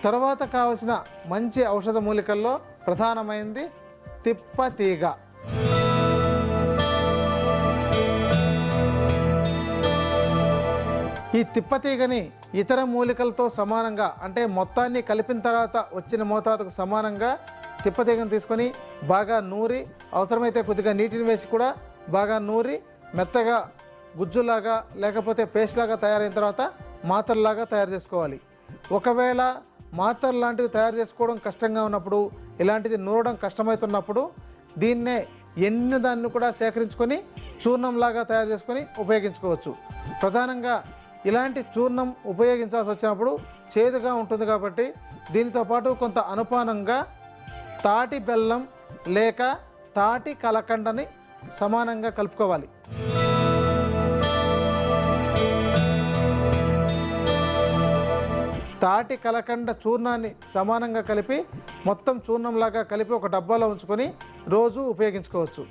తర్వాత కావలసిన మంచి ఔషధ మూలికల్లో ప్రధానమైనది తిప్పతీగ. ఈ తిప్పతీగని ఇతర మూలికలతో సమానంగా, అంటే మొత్తాన్ని కలిపిన తర్వాత వచ్చిన మోతాదుకు సమానంగా తిప్పతీగను తీసుకొని బాగా నూరి, అవసరమైతే కొద్దిగా నీటిని వేసి కూడా బాగా నూరి మెత్తగా గుజ్జులాగా లేకపోతే పేస్ట్ లాగా తయారైన తర్వాత మాత్రలాగా తయారు చేసుకోవాలి. ఒకవేళ మాత్రలు లాంటివి తయారు చేసుకోవడం కష్టంగా ఉన్నప్పుడు, ఇలాంటిది నూరడం కష్టమవుతున్నప్పుడు దీన్నే ఎన్ని దాన్ని కూడా సేకరించుకొని చూర్ణంలాగా తయారు చేసుకొని ఉపయోగించుకోవచ్చు. ప్రధానంగా ఇలాంటి చూర్ణం ఉపయోగించాల్సి వచ్చినప్పుడు చేదుగా ఉంటుంది కాబట్టి దీనితో పాటు కొంత అనుపానంగా తాటి బెల్లం లేక తాటి కలకండని సమానంగా కలుపుకోవాలి. తాటి కలకండ చూర్ణాన్ని సమానంగా కలిపి మొత్తం చూర్ణంలాగా కలిపి ఒక డబ్బాలో ఉంచుకొని రోజు ఉపయోగించుకోవచ్చు.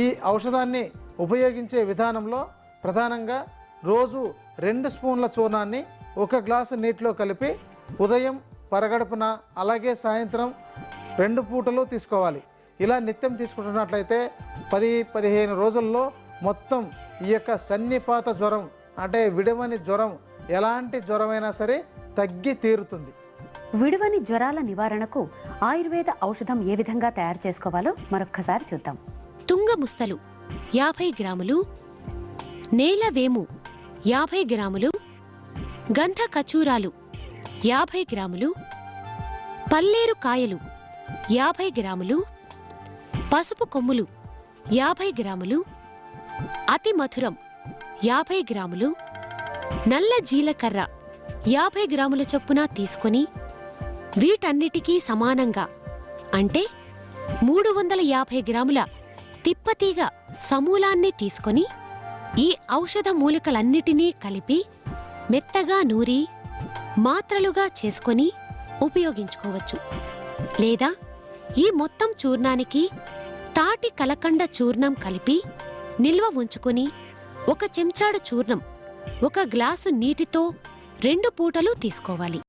ఈ ఔషధాన్ని ఉపయోగించే విధానంలో ప్రధానంగా రోజు 2 స్పూన్ల చూర్ణాన్ని 1 గ్లాసు నీటిలో కలిపి ఉదయం పరగడుపున అలాగే సాయంత్రం 2 పూటలు తీసుకోవాలి. ఇలా నిత్యం తీసుకుంటున్నట్లయితే 10-15 రోజుల్లో మొత్తం ఈ యొక్క సన్నిపాత జ్వరం, అంటే విడవని జ్వరం, ఎలాంటి జ్వరమైనా సరే తగ్గి తీరుతుంది. విడవని జ్వరాల నివారణకు ఆయుర్వేద ఔషధం ఏ విధంగా తయారు చేసుకోవాలో మరొక్కసారి చూద్దాం. తుంగ ముస్తలు 50 గ్రాములు, నేలవేము 50 గ్రాములు, గంధ కచూరాలు 50 గ్రాములు, పల్లేరు కాయలు 50 గ్రాములు, పసుపు కొమ్ములు 50 గ్రాములు, అతి మధురం 50 గ్రాములు, నల్ల జీలకర్ర 50 గ్రాముల చొప్పున తీసుకొని వీటన్నిటికీ సమానంగా, అంటే 350 గ్రాముల తిప్పతీగ సమూలాన్ని తీసుకొని ఈ ఔషధ మూలికలన్నిటినీ కలిపి మెత్తగా నూరి మాత్రలుగా చేసుకొని ఉపయోగించుకోవచ్చు. లేదా ఈ మొత్తం చూర్ణానికి తాటి కలకండ చూర్ణం కలిపి నిల్వ ఉంచుకొని 1 చెంచాడు చూర్ణం 1 గ్లాసు నీటితో 2 పూటలు తీసుకోవాలి.